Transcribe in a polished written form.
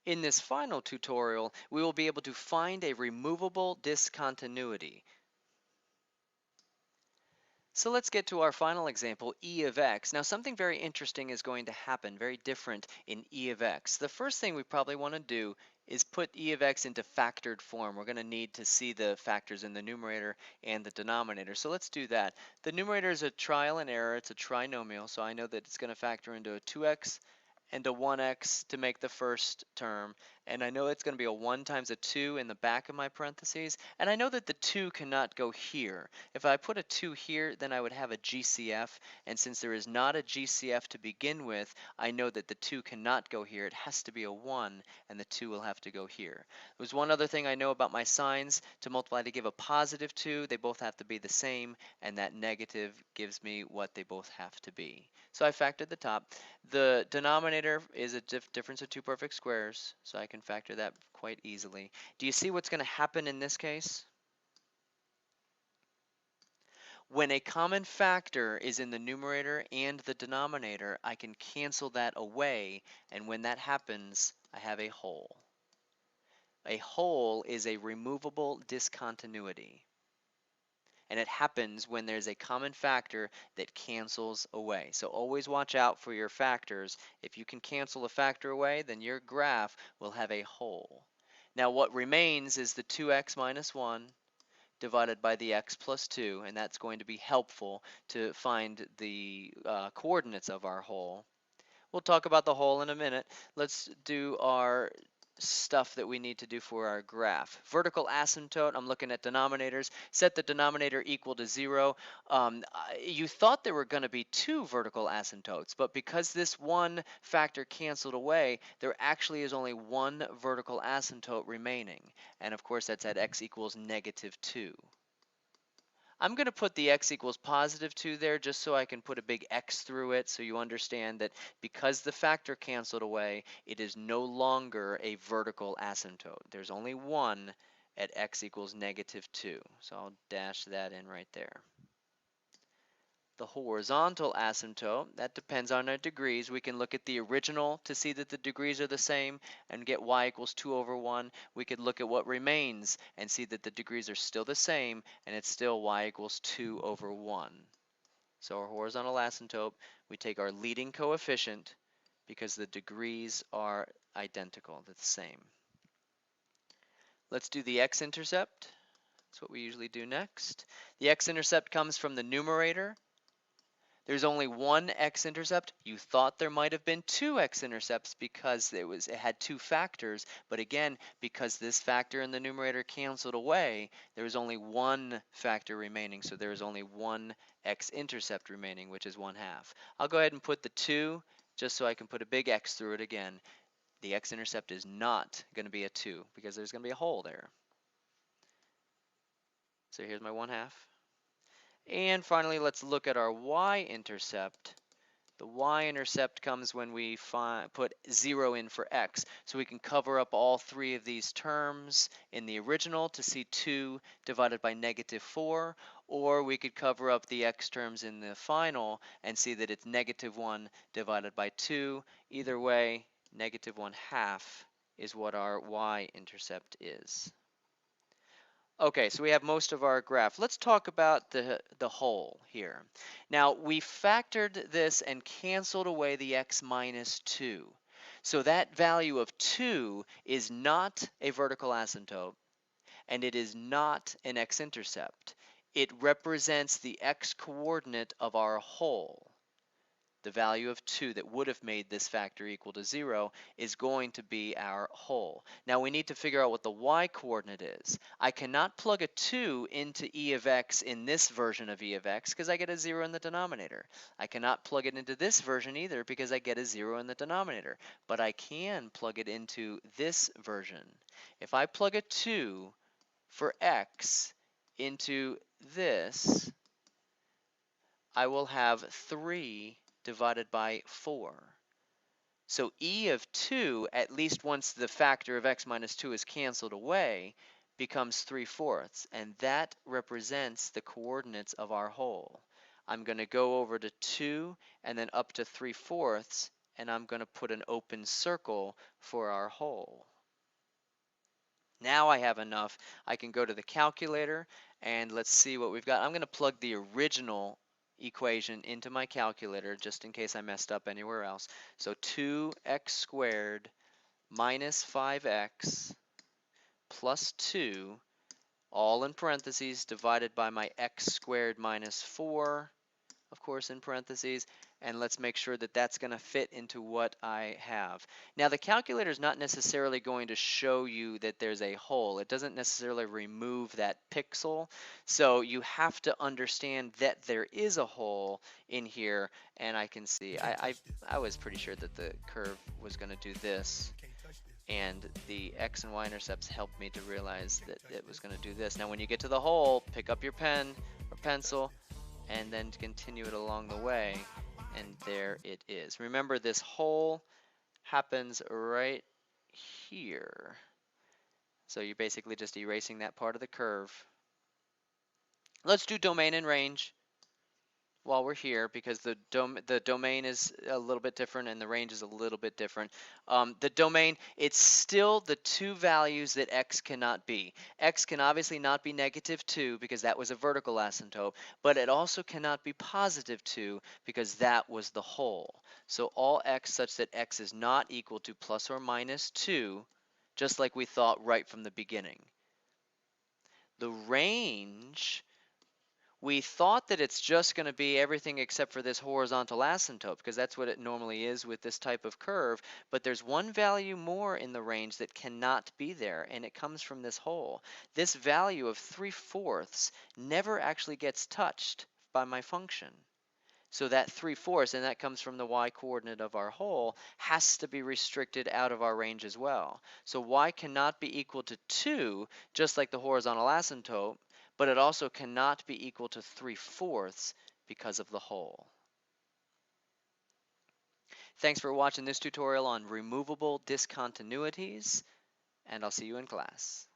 In this final tutorial, we will be able to find a removable discontinuity. So let's get to our final example, e of x. Now something very interesting is going to happen, very different in e of x. The first thing we probably want to do is put e of x into factored form. We're going to need to see the factors in the numerator and the denominator. So let's do that. The numerator is a trial and error. It's a trinomial, so I know that it's going to factor into a 2x and a 1x to make the first term, and I know it's going to be a 1 times a 2 in the back of my parentheses, and I know that the 2 cannot go here. If I put a 2 here, then I would have a GCF, and since there is not a GCF to begin with, I know that the 2 cannot go here. It has to be a 1, and the 2 will have to go here. There's one other thing I know about my signs. To multiply to give a positive 2, they both have to be the same, and that negative gives me what they both have to be. So I factored the top. The denominator is a difference of two perfect squares, so I can factor that quite easily. Do you see what's going to happen in this case? When a common factor is in the numerator and the denominator, I can cancel that away, and when that happens, I have a whole. A whole is a removable discontinuity, and it happens when there's a common factor that cancels away. So always watch out for your factors. If you can cancel a factor away, then your graph will have a whole. Now what remains is the 2x minus 1 divided by the x plus 2, and that's going to be helpful to find the coordinates of our whole. We'll talk about the whole in a minute. Let's do our stuff that we need to do for our graph. Vertical asymptote, I'm looking at denominators. Set the denominator equal to 0. You thought there were going to be two vertical asymptotes, but because this one factor canceled away, there actually is only one vertical asymptote remaining. And of course, that's at x equals -2. I'm going to put the x equals positive 2 there just so I can put a big X through it so you understand that because the factor canceled away, it is no longer a vertical asymptote. There's only one at x equals -2. So I'll dash that in right there. The horizontal asymptote, that depends on our degrees. We can look at the original to see that the degrees are the same and get y equals 2 over 1. We could look at what remains and see that the degrees are still the same and it's still y equals 2 over 1. So our horizontal asymptote, we take our leading coefficient because the degrees are identical, they're the same. Let's do the x-intercept. That's what we usually do next. The x-intercept comes from the numerator. There's only one x-intercept. You thought there might have been two x-intercepts because it had two factors, but again, because this factor in the numerator canceled away, there was only one factor remaining, so there is only one x-intercept remaining, which is 1/2. I'll go ahead and put the 2 just so I can put a big X through it again. The x-intercept is not going to be a 2 because there's going to be a hole there. So here's my 1/2. And finally, let's look at our y-intercept. The y-intercept comes when we put 0 in for x. So we can cover up all three of these terms in the original to see 2 divided by -4, or we could cover up the x terms in the final and see that it's -1 divided by 2. Either way, -1/2 is what our y-intercept is. Okay, so we have most of our graph. Let's talk about the whole here. Now, we factored this and canceled away the x minus 2. So that value of 2 is not a vertical asymptote, and it is not an x-intercept. It represents the x-coordinate of our whole. The value of 2 that would have made this factor equal to 0 is going to be our whole. Now we need to figure out what the y-coordinate is. I cannot plug a 2 into e of x in this version of e of x because I get a 0 in the denominator. I cannot plug it into this version either because I get a 0 in the denominator. But I can plug it into this version. If I plug a 2 for x into this, I will have 3 divided by 4. So e of 2, at least once the factor of x minus 2 is canceled away, becomes 3/4, and that represents the coordinates of our whole. I'm going to go over to 2 and then up to 3/4, and I'm going to put an open circle for our hole. Now I have enough. I can go to the calculator and let's see what we've got. I'm going to plug the original equation into my calculator just in case I messed up anywhere else. So 2x squared minus 5x plus 2, all in parentheses, divided by my x squared minus 4, of course, in parentheses, and let's make sure that that's going to fit into what I have. Now, the calculator is not necessarily going to show you that there's a hole. It doesn't necessarily remove that pixel, so you have to understand that there is a hole in here, and I can see. I was pretty sure that the curve was going to do this, and the x and y intercepts helped me to realize that it was going to do this. Now, when you get to the hole, pick up your pen or pencil, and then continue it along the way, and there it is. Remember, this hole happens right here. So you're basically just erasing that part of the curve. Let's do domain and range while we're here, because the domain is a little bit different and the range is a little bit different. The domain, it's still the two values that x cannot be. X can obviously not be -2 because that was a vertical asymptote, but it also cannot be +2 because that was the hole. So all x such that x is not equal to ±2, just like we thought right from the beginning. The range, we thought that it's just going to be everything except for this horizontal asymptote, because that's what it normally is with this type of curve, but there's one value more in the range that cannot be there, and it comes from this hole. This value of 3/4 never actually gets touched by my function. So that 3/4, and that comes from the y coordinate of our hole, has to be restricted out of our range as well. So y cannot be equal to 2, just like the horizontal asymptote, but it also cannot be equal to 3/4 because of the hole. Thanks for watching this tutorial on removable discontinuities, and I'll see you in class.